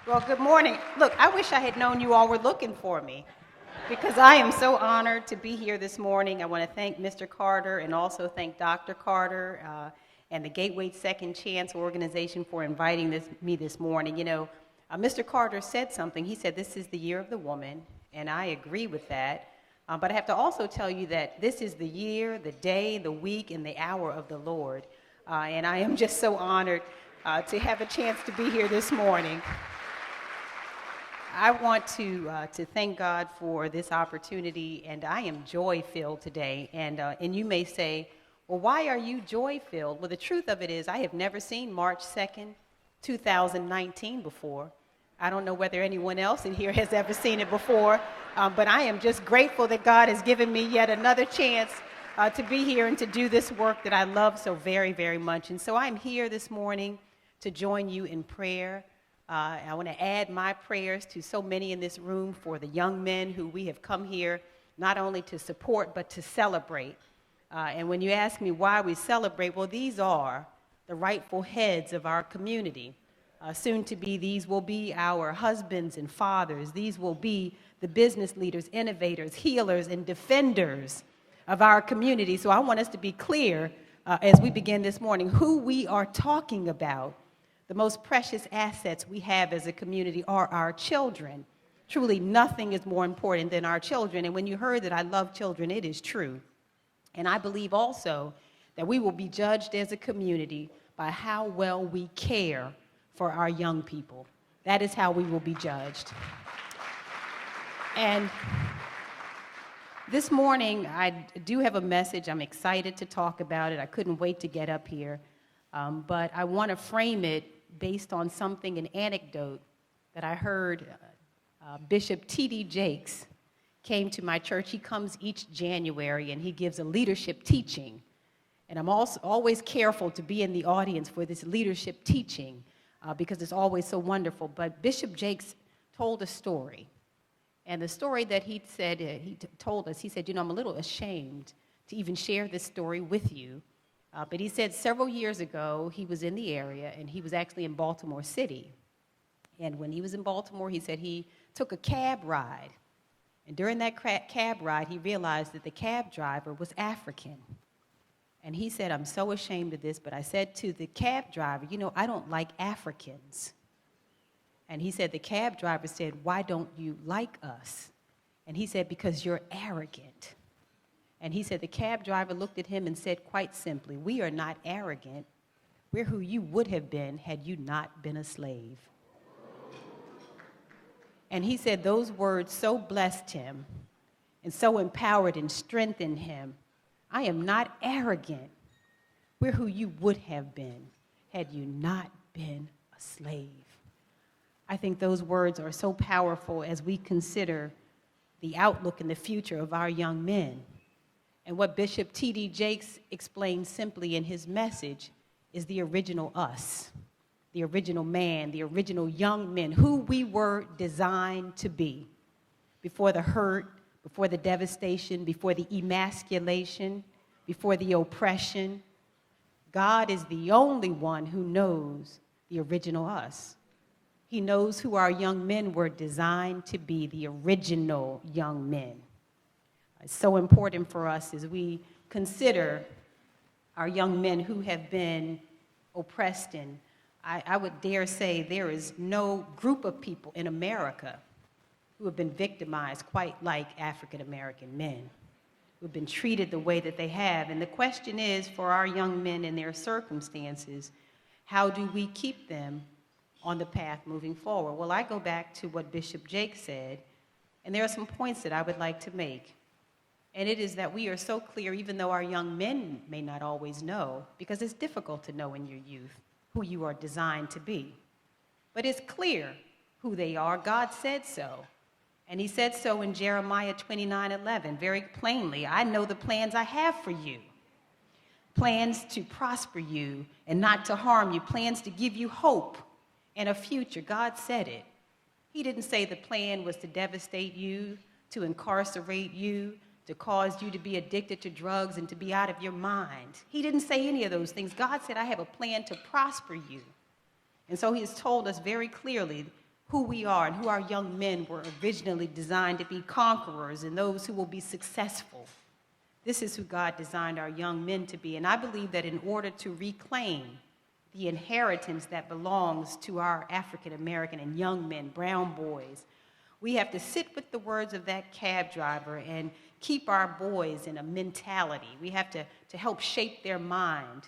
Well, good morning. Look, I wish I had known you all were looking for me because I am so honored to be here this morning. I want to thank Mr. Carter and also thank Dr. Carter and the Gateway Second Chance organization for inviting me this morning. Mr. Carter said something. He said, "This is the year of the woman," and I agree with that. But I have to also tell you that this is the year, the day, the week, and the hour of the Lord. And I am just so honored to have a chance to be here this morning. I want to thank God for this opportunity, and I am joy-filled today. And you may say, well, why are you joy-filled? Well, the truth of it is I have never seen March 2nd, 2019 before. I don't know whether anyone else in here has ever seen it before, but I am just grateful that God has given me yet another chance to be here and to do this work that I love so very, very much. And so I'm here this morning to join you in prayer. I want to add my prayers to so many in this room for the young men who we have come here not only to support but to celebrate. And when you ask me why we celebrate, well, these are the rightful heads of our community. Soon to be, these will be our husbands and fathers. These will be the business leaders, innovators, healers, and defenders of our community. So I want us to be clear as we begin this morning who we are talking about. The most precious assets we have as a community are our children. Truly, nothing is more important than our children. And when you heard that I love children, it is true. And I believe also that we will be judged as a community by how well we care for our young people. That is how we will be judged. And this morning, I do have a message. I'm excited to talk about it. I couldn't wait to get up here. But I want to frame it based on something, an anecdote that I heard. Bishop T.D. Jakes came to my church. He comes each January, and he gives a leadership teaching. And I'm also always careful to be in the audience for this leadership teaching because it's always so wonderful. But Bishop Jakes told a story. And the story that he said, told us, he said, I'm a little ashamed to even share this story with you. But he said several years ago, he was in the area, and he was actually in Baltimore City. And when he was in Baltimore, he said he took a cab ride. And during that cab ride, he realized that the cab driver was African. And he said, I'm so ashamed of this, but I said to the cab driver, I don't like Africans. And he said, the cab driver said, why don't you like us? And he said, because you're arrogant. And he said, the cab driver looked at him and said quite simply, we are not arrogant. We're who you would have been had you not been a slave. And he said those words so blessed him and so empowered and strengthened him. I am not arrogant. We're who you would have been had you not been a slave. I think those words are so powerful as we consider the outlook and the future of our young men. And what Bishop T.D. Jakes explained simply in his message is the original us, the original man, the original young men, who we were designed to be before the hurt, before the devastation, before the emasculation, before the oppression. God is the only one who knows the original us. He knows who our young men were designed to be, the original young men. It's so important for us as we consider our young men who have been oppressed. And I would dare say there is no group of people in America who have been victimized quite like African-American men, who have been treated the way that they have. And the question is, for our young men in their circumstances, how do we keep them on the path moving forward? Well, I go back to what Bishop Jakes said, and there are some points that I would like to make. And it is that we are so clear, even though our young men may not always know, because it's difficult to know in your youth who you are designed to be. But it's clear who they are. God said so. And he said so in Jeremiah 29:11, very plainly. I know the plans I have for you. Plans to prosper you and not to harm you. Plans to give you hope and a future. God said it. He didn't say the plan was to devastate you, to incarcerate you, to cause you to be addicted to drugs and to be out of your mind. He didn't say any of those things. God said, I have a plan to prosper you. And so he has told us very clearly who we are and who our young men were originally designed to be, conquerors and those who will be successful. This is who God designed our young men to be. And I believe that in order to reclaim the inheritance that belongs to our African American and young men, brown boys, we have to sit with the words of that cab driver and keep our boys in a mentality. We have to help shape their mind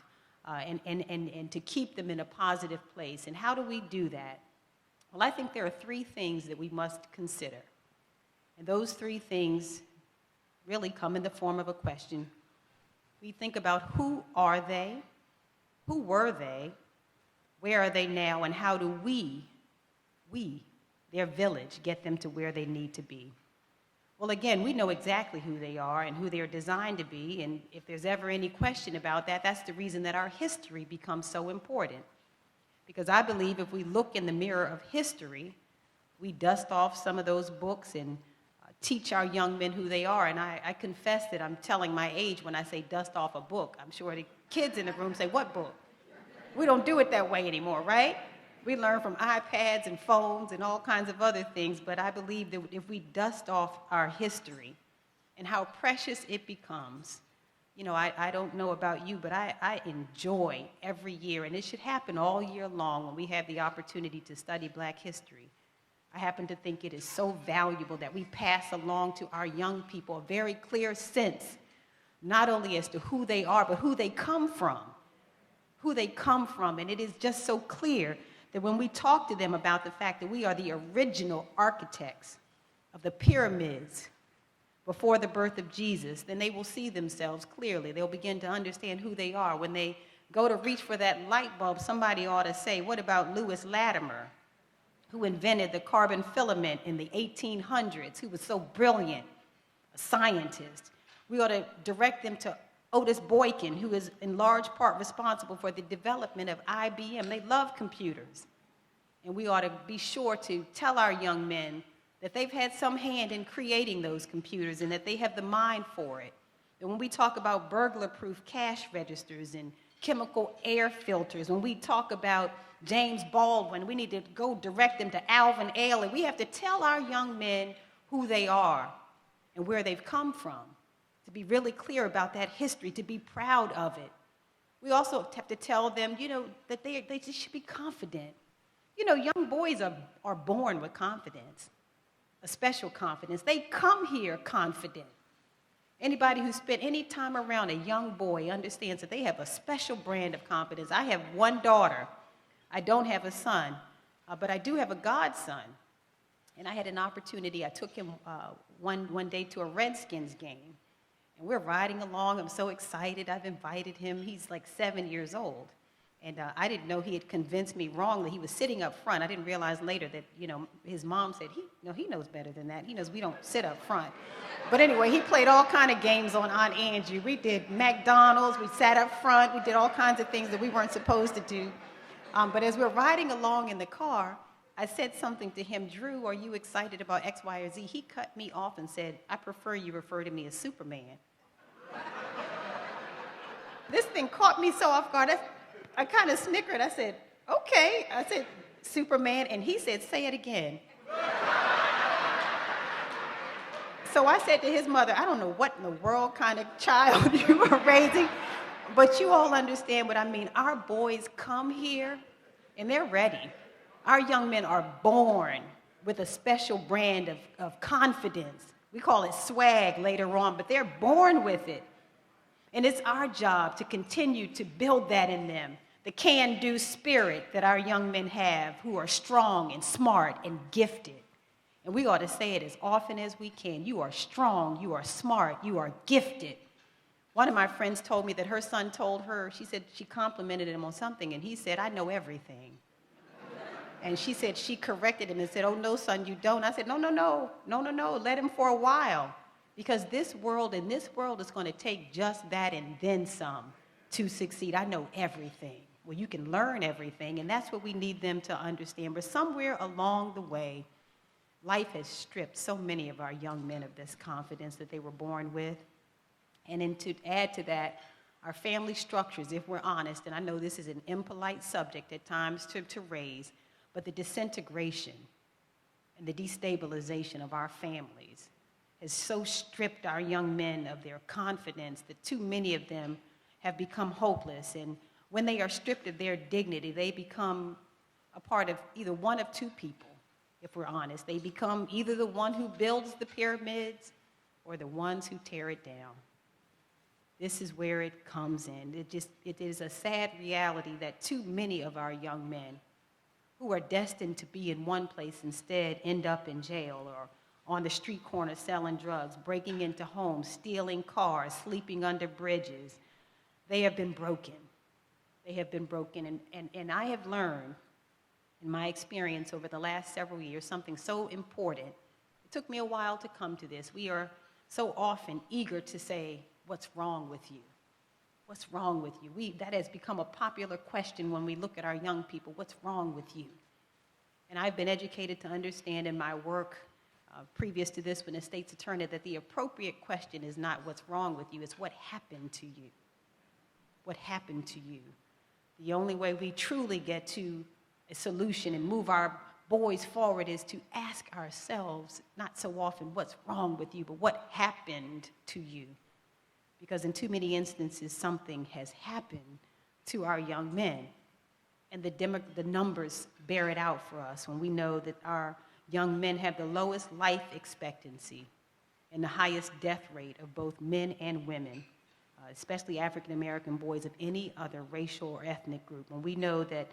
and to keep them in a positive place. And how do we do that? Well, I think there are three things that we must consider. And those three things really come in the form of a question. We think about who are they, who were they, where are they now, and how do we, their village, get them to where they need to be. Well, again, we know exactly who they are and who they're designed to be, and if there's ever any question about that, that's the reason that our history becomes so important. Because I believe if we look in the mirror of history, we dust off some of those books and teach our young men who they are. And I confess that I'm telling my age when I say dust off a book. I'm sure the kids in the room say, what book? We don't do it that way anymore, right? We learn from iPads and phones and all kinds of other things, but I believe that if we dust off our history and how precious it becomes, you know, I don't know about you, but I enjoy every year, and it should happen all year long when we have the opportunity to study Black history. I happen to think it is so valuable that we pass along to our young people a very clear sense, not only as to who they are, but who they come from. Who they come from, and it is just so clear that when we talk to them about the fact that we are the original architects of the pyramids before the birth of Jesus, then they will see themselves clearly. They'll begin to understand who they are. When they go to reach for that light bulb, somebody ought to say, what about Lewis Latimer, who invented the carbon filament in the 1800s, who was so brilliant, a scientist? We ought to direct them to Otis Boykin, who is in large part responsible for the development of IBM. They love computers. And we ought to be sure to tell our young men that they've had some hand in creating those computers and that they have the mind for it. And when we talk about burglar-proof cash registers and chemical air filters, when we talk about James Baldwin, we need to go direct them to Alvin Ailey. We have to tell our young men who they are and where they've come from, to be really clear about that history, to be proud of it. We also have to tell them, you know, that they just should be confident. You know, young boys are born with confidence, a special confidence. They come here confident. Anybody who spent any time around a young boy understands that they have a special brand of confidence. I have one daughter. I don't have a son, but I do have a godson. And I had an opportunity. I took him one day to a Redskins game. And we're riding along. I'm so excited. I've invited him. He's like 7 years old. And I didn't know he had convinced me wrongly. He was sitting up front. I didn't realize later that, you know, his mom said, he knows better than that. He knows we don't sit up front. But anyway, he played all kind of games on Aunt Angie. We did McDonald's. We sat up front. We did all kinds of things that we weren't supposed to do. But as we're riding along in the car, I said something to him, Drew, are you excited about X, Y, or Z? He cut me off and said, I prefer you refer to me as Superman. This thing caught me so off guard. I kind of snickered. I said, okay. I said, Superman. And he said, say it again. So I said to his mother, I don't know what in the world kind of child you are raising, but you all understand what I mean. Our boys come here, and they're ready. Our young men are born with a special brand of confidence. We call it swag later on, but they're born with it. And it's our job to continue to build that in them, the can-do spirit that our young men have, who are strong and smart and gifted. And we ought to say it as often as we can. You are strong, you are smart, you are gifted. One of my friends told me that her son told her, she said she complimented him on something, and he said, I know everything. And she said she corrected him and said, oh, no, son, you don't. I said, no, let him for a while. Because this world is going to take just that and then some to succeed. I know everything. Well, you can learn everything, and that's what we need them to understand. But somewhere along the way, life has stripped so many of our young men of this confidence that they were born with. And then to add to that, our family structures, if we're honest, and I know this is an impolite subject at times to raise, but the disintegration and the destabilization of our families has so stripped our young men of their confidence that too many of them have become hopeless. And when they are stripped of their dignity, they become a part of either one of two people, if we're honest. They become either the one who builds the pyramids or the ones who tear it down. This is where it comes in. It is a sad reality that too many of our young men who are destined to be in one place instead end up in jail or on the street corner selling drugs, breaking into homes, stealing cars, sleeping under bridges. They have been broken. They have been broken. And I have learned in my experience over the last several years something so important. It took me a while to come to this. We are so often eager to say, "What's wrong with you? What's wrong with you?" That has become a popular question when we look at our young people. What's wrong with you? And I've been educated to understand in my work previous to this when a state's attorney that the appropriate question is not what's wrong with you, it's what happened to you. What happened to you? The only way we truly get to a solution and move our boys forward is to ask ourselves, not so often, what's wrong with you, but what happened to you? Because in too many instances, something has happened to our young men. And the numbers bear it out for us when we know that our young men have the lowest life expectancy and the highest death rate of both men and women, especially African-American boys of any other racial or ethnic group. And we know that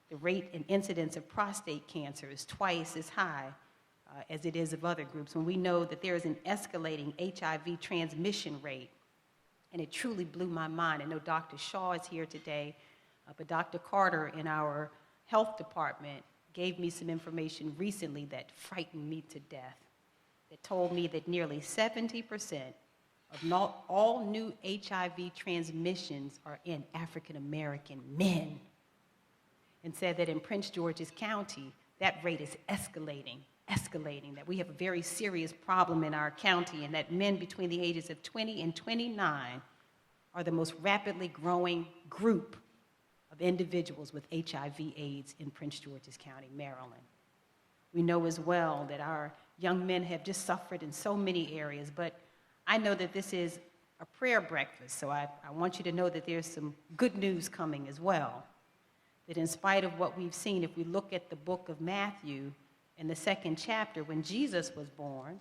the rate and incidence of prostate cancer is twice as high as it is of other groups. When we know that there is an escalating HIV transmission rate, and it truly blew my mind. I know Dr. Shaw is here today, but Dr. Carter in our health department gave me some information recently that frightened me to death, that told me that nearly 70% of all new HIV transmissions are in African-American men, and said that in Prince George's County, that rate is escalating, that we have a very serious problem in our county, and that men between the ages of 20 and 29 are the most rapidly growing group of individuals with HIV/AIDS in Prince George's County, Maryland. We know as well that our young men have just suffered in so many areas, but I know that this is a prayer breakfast, so I want you to know that there's some good news coming as well. That in spite of what we've seen, if we look at the book of Matthew in the 2nd chapter, when Jesus was born,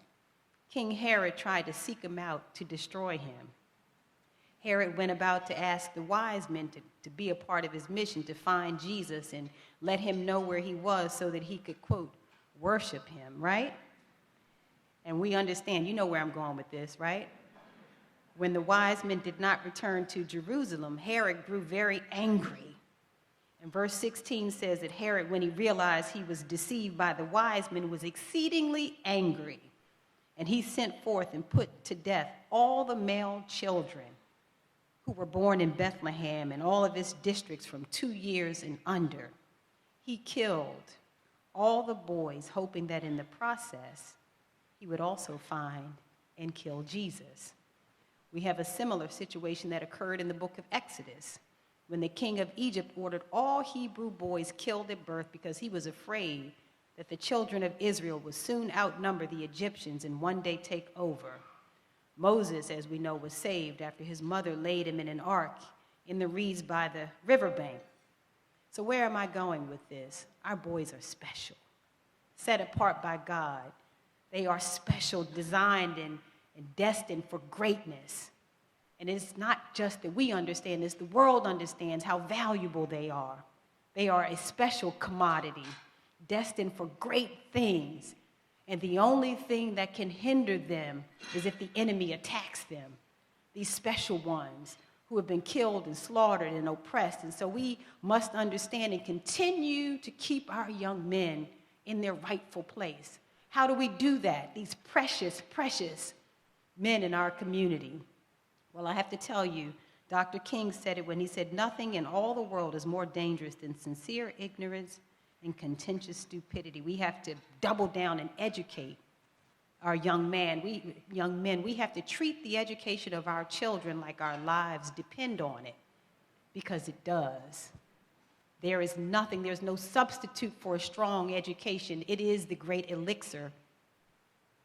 King Herod tried to seek him out to destroy him. Herod went about to ask the wise men to be a part of his mission, to find Jesus and let him know where he was so that he could, quote, worship him, right? And we understand, you know where I'm going with this, right? When the wise men did not return to Jerusalem, Herod grew very angry. And verse 16 says that Herod, when he realized he was deceived by the wise men, was exceedingly angry. And he sent forth and put to death all the male children who were born in Bethlehem and all of its districts from 2 years and under. He killed all the boys, hoping that in the process, he would also find and kill Jesus. We have a similar situation that occurred in the book of Exodus, when the king of Egypt ordered all Hebrew boys killed at birth because he was afraid that the children of Israel would soon outnumber the Egyptians and one day take over. Moses, as we know, was saved after his mother laid him in an ark in the reeds by the riverbank. So where am I going with this? Our boys are special, set apart by God. They are special, designed and destined for greatness. And it's not just that we understand this, the world understands how valuable they are. They are a special commodity, destined for great things. And the only thing that can hinder them is if the enemy attacks them, these special ones who have been killed and slaughtered and oppressed. And so we must understand and continue to keep our young men in their rightful place. How do we do that? These precious, precious men in our community. Well, I have to tell you, Dr. King said it when he said, "Nothing in all the world is more dangerous than sincere ignorance and contentious stupidity." We have to double down and educate our young men. We have to treat the education of our children like our lives depend on it, because it does. There is nothing, there's no substitute for a strong education. It is the great elixir,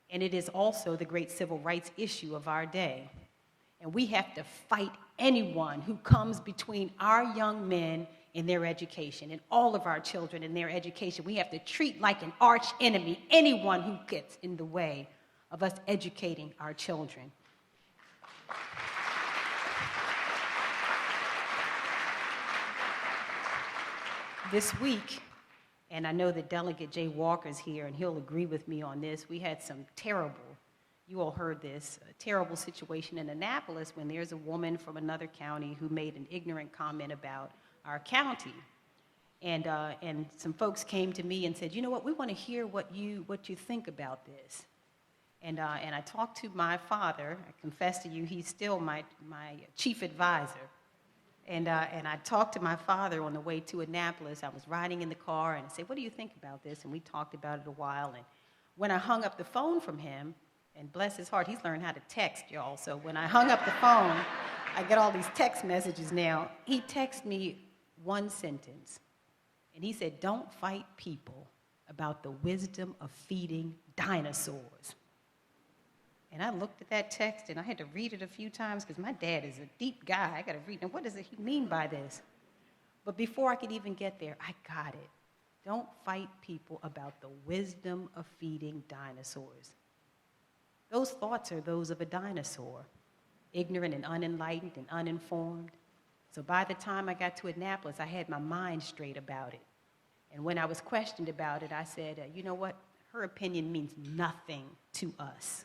and it is also the great civil rights issue of our day. And we have to fight anyone who comes between our young men and their education, and all of our children and their education. We have to treat like an arch enemy anyone who gets in the way of us educating our children. This week, and I know that Delegate Jay Walker's here, and he'll agree with me on this, we had some terrible, you all heard this, a terrible situation in Annapolis when there's a woman from another county who made an ignorant comment about our county. And some folks came to me and said, you know what, we want to hear what you think about this. And I talked to my father. I confess to you, he's still my chief advisor. And I talked to my father on the way to Annapolis. I was riding in the car, and I said, what do you think about this? And we talked about it a while. And when I hung up the phone from him, and bless his heart, he's learned how to text, y'all. So when I hung up the phone, I get all these text messages now. He texted me one sentence, and he said, don't fight people about the wisdom of feeding dinosaurs. And I looked at that text, and I had to read it a few times because my dad is a deep guy. I got to read. Now, what does he mean by this? But before I could even get there, I got it. Don't fight people about the wisdom of feeding dinosaurs. Those thoughts are those of a dinosaur, ignorant and unenlightened and uninformed. So by the time I got to Annapolis, I had my mind straight about it. And when I was questioned about it, I said, you know what? Her opinion means nothing to us.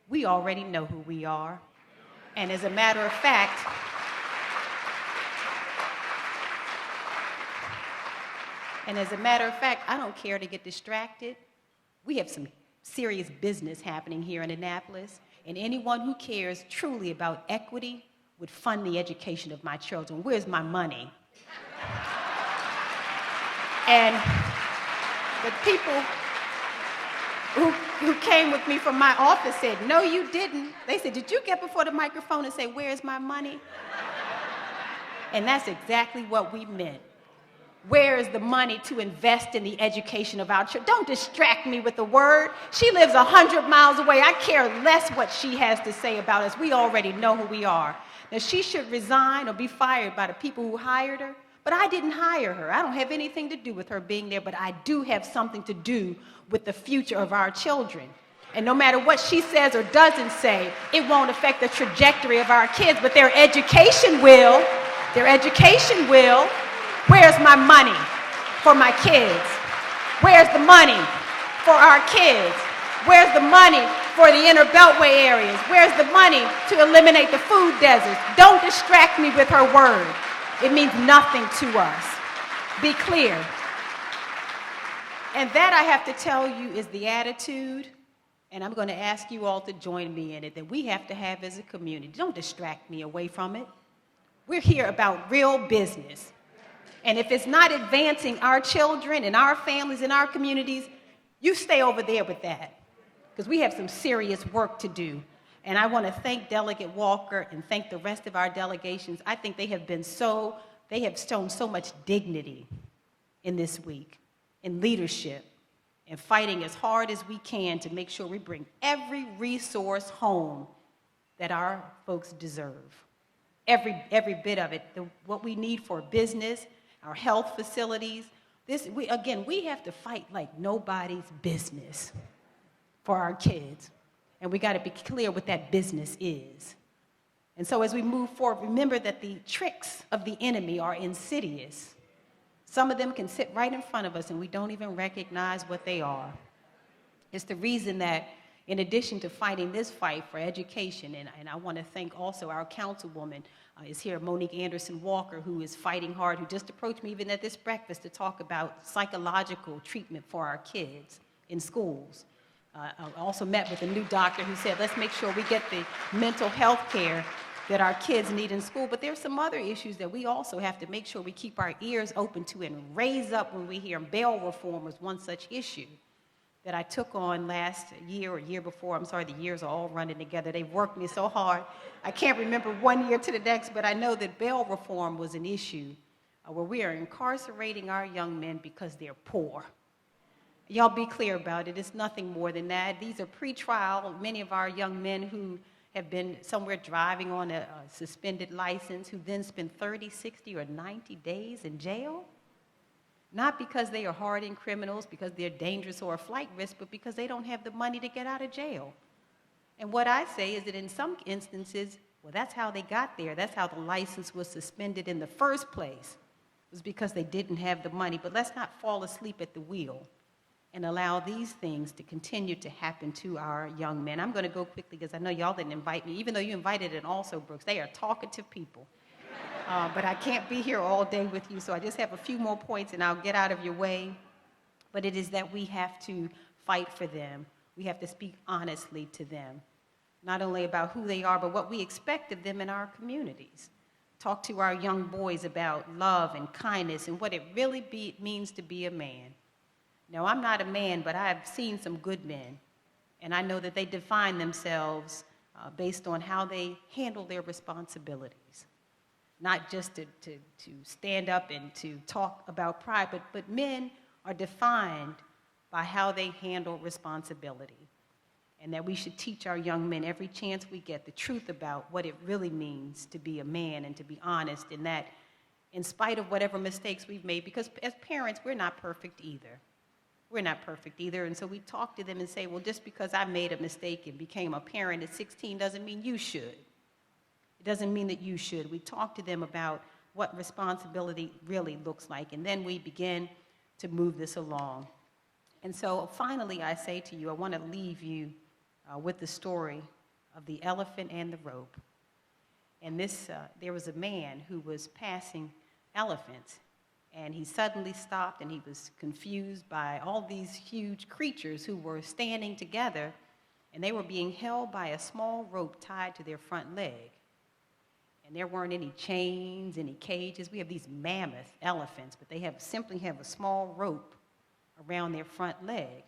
We already know who we are. And as a matter of fact, I don't care to get distracted. We have some serious business happening here in Annapolis, and anyone who cares truly about equity would fund the education of my children. Where's my money? And the people who came with me from my office said, no, you didn't. They said, did you get before the microphone and say, where's my money? And that's exactly what we meant. Where is the money to invest in the education of our children? Don't distract me with the word. She lives 100 miles away. I care less what she has to say about us. We already know who we are. Now, she should resign or be fired by the people who hired her, but I didn't hire her. I don't have anything to do with her being there, but I do have something to do with the future of our children. And no matter what she says or doesn't say, it won't affect the trajectory of our kids, but their education will. Their education will. Where's my money for my kids? Where's the money for our kids? Where's the money for the inner beltway areas? Where's the money to eliminate the food deserts? Don't distract me with her word. It means nothing to us. Be clear. And that, I have to tell you, is the attitude, and I'm going to ask you all to join me in it, that we have to have as a community. Don't distract me away from it. We're here about real business. And if it's not advancing our children and our families and our communities, you stay over there with that, because we have some serious work to do. And I want to thank Delegate Walker and thank the rest of our delegations. I think they have shown so much dignity in this week, in leadership, and fighting as hard as we can to make sure we bring every resource home that our folks deserve. Every bit of it, what we need for business, our health facilities. We have to fight like nobody's business for our kids. And we got to be clear what that business is. And so as we move forward, remember that the tricks of the enemy are insidious. Some of them can sit right in front of us and we don't even recognize what they are. It's the reason that in addition to fighting this fight for education, and I want to thank also our councilwoman is here, Monique Anderson Walker, who is fighting hard, who just approached me even at this breakfast to talk about psychological treatment for our kids in schools. I also met with a new doctor who said, let's make sure we get the mental health care that our kids need in school. But there's some other issues that we also have to make sure we keep our ears open to and raise up when we hear. Bail reform was one such issue that I took on last year or year before. I'm sorry, the years are all running together. They've worked me so hard. I can't remember one year to the next, but I know that bail reform was an issue where we are incarcerating our young men because they're poor. Y'all be clear about it. It's nothing more than that. These are pretrial. Many of our young men who have been somewhere driving on a suspended license, who then spend 30, 60, or 90 days in jail. Not because they are hardened criminals, because they're dangerous or a flight risk, but because they don't have the money to get out of jail. And what I say is that in some instances, well, that's how they got there. That's how the license was suspended in the first place. It was because they didn't have the money. But let's not fall asleep at the wheel and allow these things to continue to happen to our young men. I'm going to go quickly because I know y'all didn't invite me, even though you invited an Alsobrooks. They are talkative people. But I can't be here all day with you, so I just have a few more points and I'll get out of your way. But it is that we have to fight for them. We have to speak honestly to them, not only about who they are, but what we expect of them in our communities. Talk to our young boys about love and kindness and what it really means to be a man. Now, I'm not a man, but I've seen some good men, and I know that they define themselves based on how they handle their responsibilities. Not just to stand up and to talk about pride, but men are defined by how they handle responsibility. And that we should teach our young men every chance we get the truth about what it really means to be a man and to be honest, and that in spite of whatever mistakes we've made, because as parents, we're not perfect either. We're not perfect either, and so we talk to them and say, well, just because I made a mistake and became a parent at 16 doesn't mean you should. It doesn't mean that you should. We talk to them about what responsibility really looks like, and then we begin to move this along. And so finally, I say to you, I want to leave you with the story of the elephant and the rope. And there was a man who was passing elephants, and he suddenly stopped, and he was confused by all these huge creatures who were standing together, and they were being held by a small rope tied to their front leg. And there weren't any chains, any cages. We have these mammoth elephants, but they simply have a small rope around their front leg.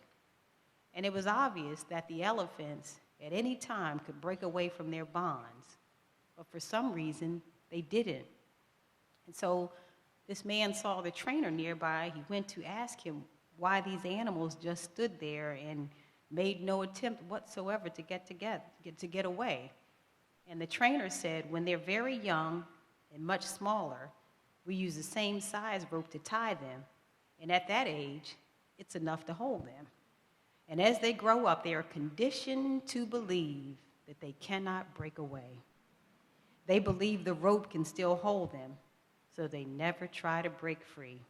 And it was obvious that the elephants at any time could break away from their bonds, but for some reason they didn't. And so this man saw the trainer nearby. He went to ask him why these animals just stood there and made no attempt whatsoever to get away. And the trainer said, when they're very young and much smaller, we use the same size rope to tie them. And at that age, it's enough to hold them. And as they grow up, they are conditioned to believe that they cannot break away. They believe the rope can still hold them, so they never try to break free.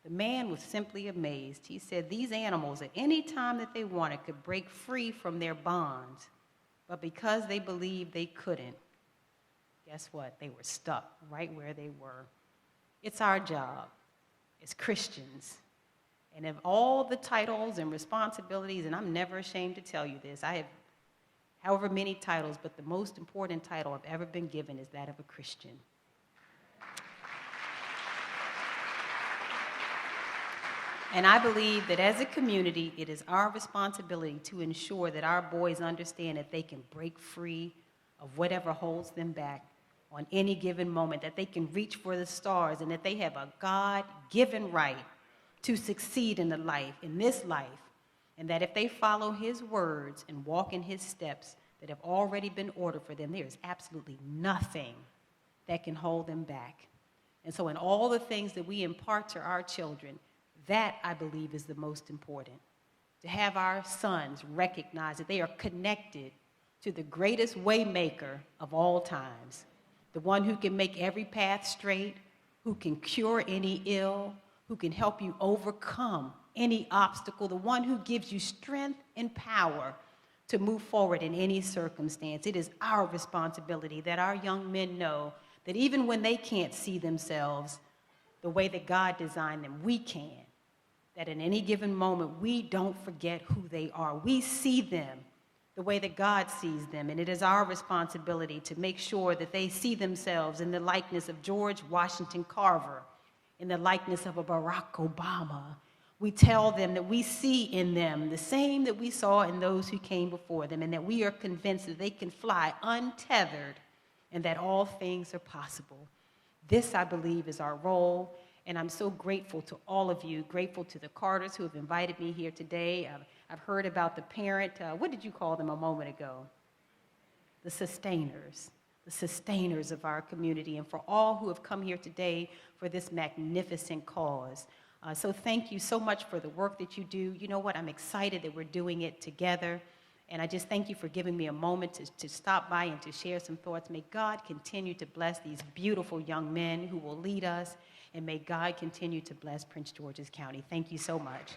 The man was simply amazed. He said these animals, at any time that they wanted, could break free from their bonds. But because they believed they couldn't, guess what? They were stuck right where they were. It's our job as Christians, and of all the titles and responsibilities, and I'm never ashamed to tell you this, I have however many titles, but the most important title I've ever been given is that of a Christian. And I believe that as a community, it is our responsibility to ensure that our boys understand that they can break free of whatever holds them back on any given moment, that they can reach for the stars, and that they have a God-given right to succeed in this life, and that if they follow his words and walk in his steps that have already been ordered for them, there is absolutely nothing that can hold them back. And so in all the things that we impart to our children, that, I believe, is the most important. To have our sons recognize that they are connected to the greatest waymaker of all times, the one who can make every path straight, who can cure any ill, who can help you overcome any obstacle, the one who gives you strength and power to move forward in any circumstance. It is our responsibility that our young men know that even when they can't see themselves the way that God designed them, we can. That in any given moment, we don't forget who they are. We see them the way that God sees them, and it is our responsibility to make sure that they see themselves in the likeness of George Washington Carver, in the likeness of a Barack Obama. We tell them that we see in them the same that we saw in those who came before them, and that we are convinced that they can fly untethered and that all things are possible. This, I believe, is our role, and I'm so grateful to all of you, grateful to the Carters who have invited me here today. I've heard about the parent, what did you call them a moment ago? The sustainers of our community, and for all who have come here today for this magnificent cause. So thank you so much for the work that you do. You know what? I'm excited that we're doing it together. And I just thank you for giving me a moment to stop by and to share some thoughts. May God continue to bless these beautiful young men who will lead us. And may God continue to bless Prince George's County. Thank you so much.